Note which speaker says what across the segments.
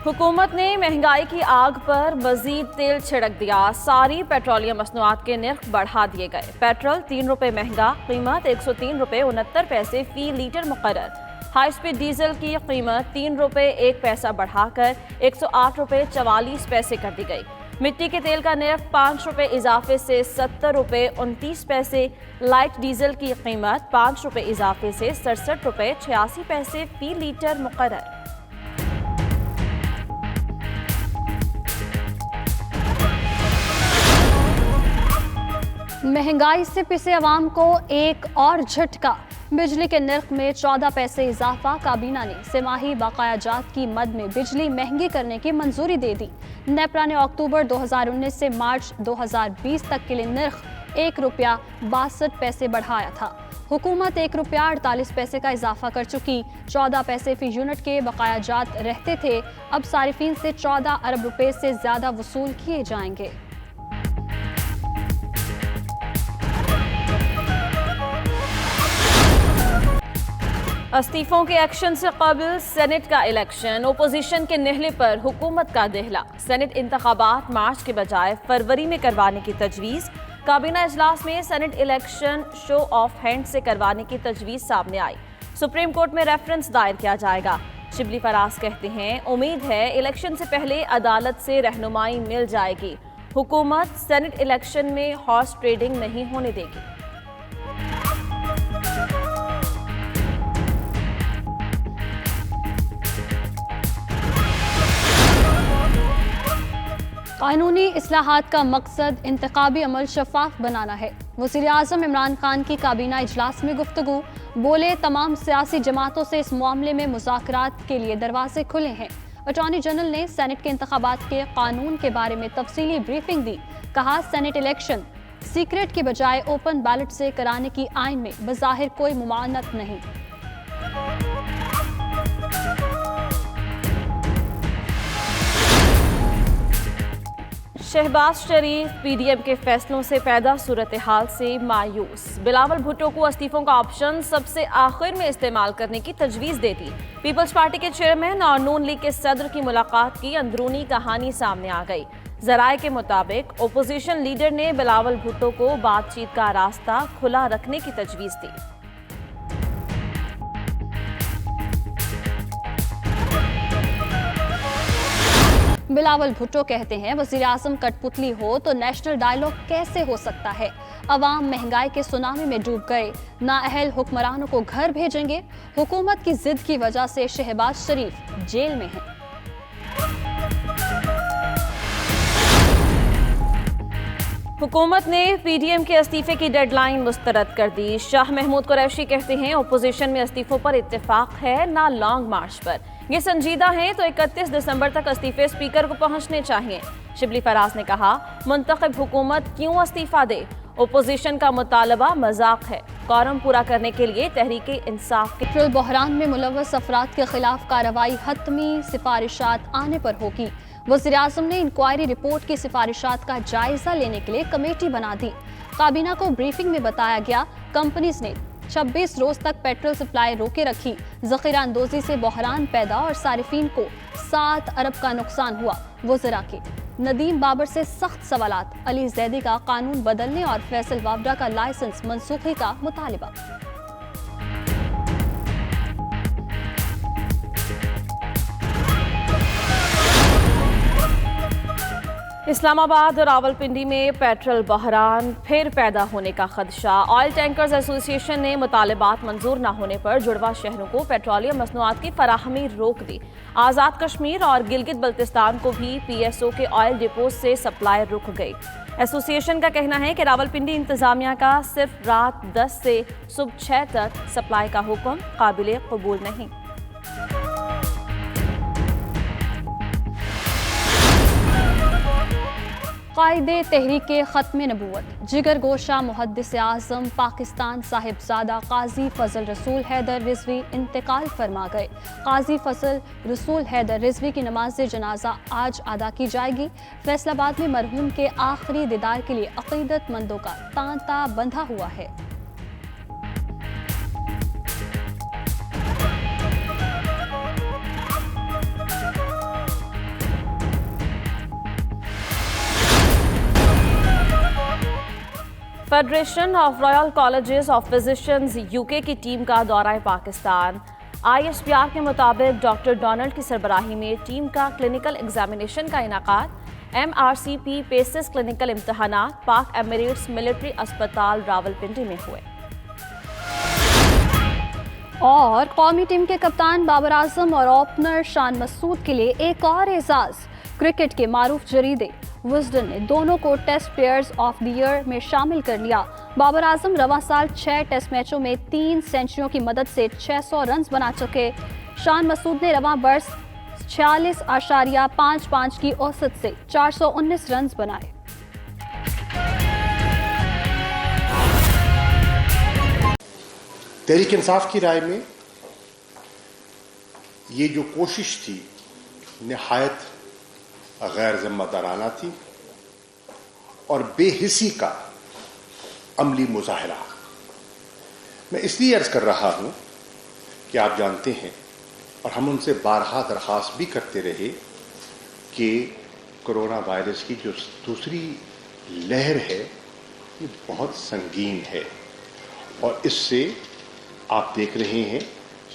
Speaker 1: हुकूमत ने महंगाई की आग पर मजीद तेल छिड़क दिया। सारी पेट्रोलियम मसनूआत के नर्ख बढ़ा दिए गए। पेट्रोल 3 रुपये महंगा, कीमत 103 रुपये 69 पैसे फी लीटर मुकर्रर। हाई स्पीड डीजल की कीमत 3 रुपये 1 पैसा बढ़ाकर 108 रुपये 44 पैसे कर दी गई। मिट्टी के तेल का नर्ख 5 रुपये इजाफे से 70 रुपये 29 पैसे। लाइट डीजल की कीमत 5 रुपये इजाफे से 67 रुपये 86 पैसे फी लीटर मुकर्रर।
Speaker 2: महंगाई से पिसे अवाम को एक और झटका। बिजली के नर्ख में 14 पैसे इजाफा। काबीना ने तिमाही बकायाजात की मद में बिजली महंगी करने की मंजूरी दे दी। नेपरा ने अक्टूबर 2019 से मार्च 2020 तक के लिए नर्ख 1 रुपया 62 पैसे बढ़ाया था। हुकूमत 1 रुपया 48 पैसे का इजाफा कर चुकी। 14 पैसे फी यूनिट के बकायाजात रहते थे, अब सारिफीन से 14 अरब रुपए से ज्यादा वसूल किए जाएंगे।
Speaker 1: इस्तीफों के एक्शन से कबल सेनेट का इलेक्शन। ओपोजिशन के नेहले पर हुकूमत का देहला। सेनेट इंतखाबात मार्च के बजाय फरवरी में करवाने की तजवीज़। काबीना इजलास में senate election show off hand से करवाने की तजवीज़ सामने आई। सुप्रीम कोर्ट में रेफरेंस दायर किया जाएगा। शिबली फराज कहते हैं, उम्मीद है इलेक्शन से पहले अदालत से रहनुमाई मिल जाएगी। हुकूमत सेनेट इलेक्शन में हॉर्स ट्रेडिंग नहीं होने देगी।
Speaker 2: कानूनी इस्लाहात का मकसद इंतखाबी अमल शफाफ बनाना है। वज़ीर-ए-आज़म इमरान खान की काबीना इजलास में गुफ्तगू। बोले, तमाम सियासी जमातों से इस मामले में मुज़ाकरात के लिए दरवाजे खुले हैं। अटॉर्नी जनरल ने सेनेट के इंतखाबात के कानून के बारे में तफसीली ब्रीफिंग दी। कहा, सेनेट इलेक्शन सीक्रेट की बजाय ओपन बैलेट से कराने की आइन में बज़ाहिर कोई मुमानत नहीं।
Speaker 1: शहबाज शरीफ पीडीएम के फैसलों से पैदा सूरत हाल से मायूस। बिलावल भुट्टो को इस्तीफों का ऑप्शन सबसे आखिर में इस्तेमाल करने की तजवीज़ दे दी। पीपल्स पार्टी के चेयरमैन और नून लीग के सदर की मुलाकात की अंदरूनी कहानी सामने आ गई। जराए के मुताबिक ओपोजिशन लीडर ने बिलावल भुट्टो को बातचीत का रास्ता खुला रखने की तजवीज़ दी।
Speaker 2: बिलावल भुट्टो कहते हैं, वज़ीर-ए-आज़म कठपुतली हो तो नेशनल डायलॉग कैसे हो सकता है। अवाम महंगाई के सुनामी में डूब गए, नाअहल हुक्मरानों को घर भेजेंगे। हुकूमत की जिद की वजह से शहबाज शरीफ जेल में हैं।
Speaker 1: हुकूमत ने पीडीएम के इस्तीफे की डेडलाइन मुस्तरद कर दी। शाह महमूद कुरैशी कहते हैं, ओपोजिशन में इस्तीफों पर इत्तेफाक है, ना लॉन्ग मार्च पर। ये संजीदा है तो 31 दिसंबर तक इस्तीफे स्पीकर को पहुंचने चाहिए। शिबली फराज ने कहा, मुंतखब हुकूमत क्यों इस्तीफा दे। ओपोजिशन का मुतालबा मजाक है। कौरम पूरा करने के लिए तहरीक इंसाफ के
Speaker 2: पेट्रोल बहरान में मुलव्वस अफराद के खिलाफ कार्रवाई हतमी सिफारिशात आने पर होगी। वज़ीर-ए-आज़म ने इंक्वायरी रिपोर्ट की सिफारिशात का जायजा लेने के लिए कमेटी बना दी। काबीना को ब्रीफिंग में बताया गया, कंपनीज ने 26 रोज तक पेट्रोल सप्लाई रोके रखी। ज़ख़ीरा अंदोज़ी से बहरान पैदा और सारिफीन को 7 अरब का नुकसान हुआ। वज़रा के नदीम बाबर से सख्त सवालात। अली ज़ैदी का कानून बदलने और फैसल वावडा का लाइसेंस मनसूखी का मुतालिबा।
Speaker 1: इस्लामाबाद और रावलपिंडी में पेट्रोल बहरान फिर पैदा होने का खदशा। ऑयल टैंकर्स एसोसिएशन ने मुतालबात मंजूर न होने पर जुड़वा शहरों को पेट्रोलियम मसनूआत की फराहमी रोक दी। आज़ाद कश्मीर और गिलगित बल्तिस्तान को भी पीएसओ के ऑयल डिपोज से सप्लाई रुक गई। एसोसिएशन का कहना है कि रावलपिंडी इंतजामिया का सिर्फ रात 10 से सुबह 6 तक सप्लाई का हुक्म काबिल कबूल नहीं।
Speaker 2: कायदे तहरीक ख़त्म नबूवत जिगर गोशा मुहद्दिस आज़म पाकिस्तान साहिबजादा काजी फजल रसूल हैदर रिजवी इंतकाल फरमा गए। काजी फजल रसूल हैदर रिजवी की नमाज जनाजा आज अदा की जाएगी। फैसलाबाद में मरहूम के आखिरी दीदार के लिए अक़ीदतमंदों का तांता बंधा हुआ है।
Speaker 1: Federation of royal colleges of physicians UK की टीम का दौरा पाकिस्तान। ISPR के मुताबिक डॉक्टर डोनाल्ड की सरबराही में टीम का क्लिनिकल एग्जामिनेशन का इनेकाद। MRCP पेसिस क्लिनिकल इम्तहानात पाक एमिरेट्स मिलिट्री अस्पताल रावलपिंडी में हुए।
Speaker 2: और कौमी टीम के कप्तान बाबर आजम और ओपनर शान मसूद के लिए एक और एजाज। क्रिकेट के मारूफ जरीदे विजडन ने दोनों को test players of the year में शामिल कर लिया। बाबर आजम रवां साल 6 टेस्ट मैचों में 3 सेंचुरियों की मदद से 600 रन बना चुके। शान मसूद ने रवां बरस 46.55 की औसत से 419 रन बनाए।
Speaker 3: तहरीक इंसाफ की राय में ये जो कोशिश थी निहायत गैर जिम्मेदाराना थी और बेहिसी का अमली मुजाहरा। मैं इसलिए अर्ज कर रहा हूं कि आप जानते हैं और हम उनसे बारहा दरख्वास्त भी करते रहे कि कोरोना वायरस की जो दूसरी लहर है ये बहुत संगीन है और इससे आप देख रहे हैं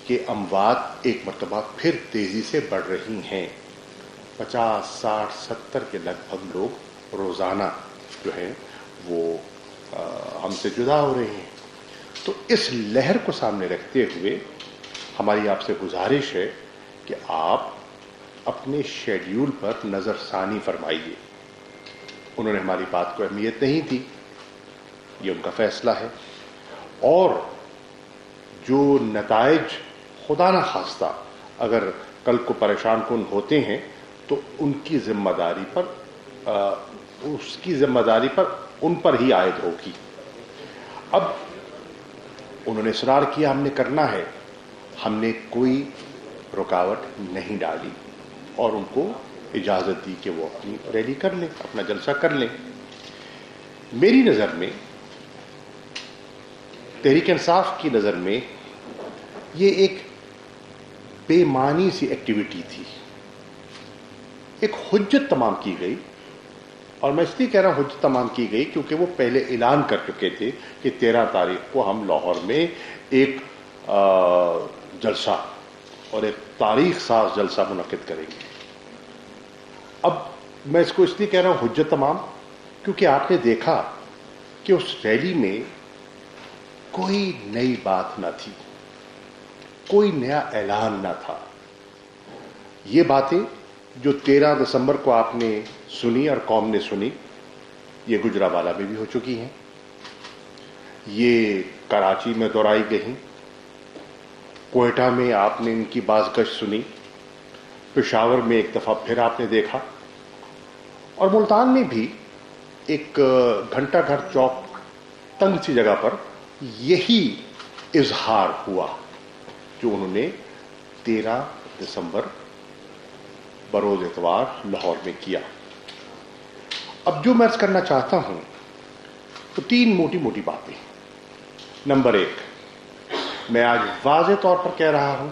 Speaker 3: कि अमवात एक मरतबा फिर तेज़ी से बढ़ रही हैं। 50, 60, 70 के लगभग लोग रोज़ाना जो है वो हमसे जुदा हो रहे हैं। तो इस लहर को सामने रखते हुए हमारी आपसे गुजारिश है कि आप अपने शेड्यूल पर नज़रसानी फरमाइए। उन्होंने हमारी बात को अहमियत नहीं दी, ये उनका फैसला है। और जो नताइज खुदा न खास्ता अगर कल को परेशान कुन होते हैं तो उनकी जिम्मेदारी पर उन पर ही आयद होगी। अब उन्होंने इसरार किया हमने करना है, हमने कोई रुकावट नहीं डाली और उनको इजाज़त दी कि वो अपनी रैली कर लें, अपना जलसा कर लें। मेरी नज़र में, तहरीक इंसाफ की नज़र में ये एक बेमानी सी एक्टिविटी थी। एक हुज्जत तमाम की गई और मैं इसलिए कह रहा हूँ हुज्जत तमाम की गई क्योंकि वो पहले ऐलान कर चुके थे कि 13 तारीख को हम लाहौर में एक जलसा और एक तारीख साज जलसा मुनक्किद करेंगे। अब मैं इसको इसलिए कह रहा हूँ हुज्जत तमाम क्योंकि आपने देखा कि उस रैली में कोई नई बात न थी, कोई नया ऐलान न था। ये बातें जो 13 दिसंबर को आपने सुनी और कौम ने सुनी, ये गुजरावाला में भी हो चुकी हैं, ये कराची में दोहराई गई, कोयटा में आपने इनकी बाज़गश्त सुनी, पेशावर में एक दफ़ा फिर आपने देखा और मुल्तान में भी एक घंटा घर चौक तंग सी जगह पर यही इजहार हुआ जो उन्होंने 13 दिसंबर बरोज इतवार लाहौर में किया। अब जो मैं अर्ज करना चाहता हूं तो 3 मोटी मोटी बातें। नंबर 1, मैं आज वाज़ेह तौर पर कह रहा हूं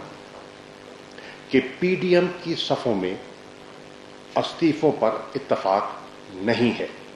Speaker 3: कि PDM की सफ़ों में इस्तीफों पर इत्तफाक नहीं है।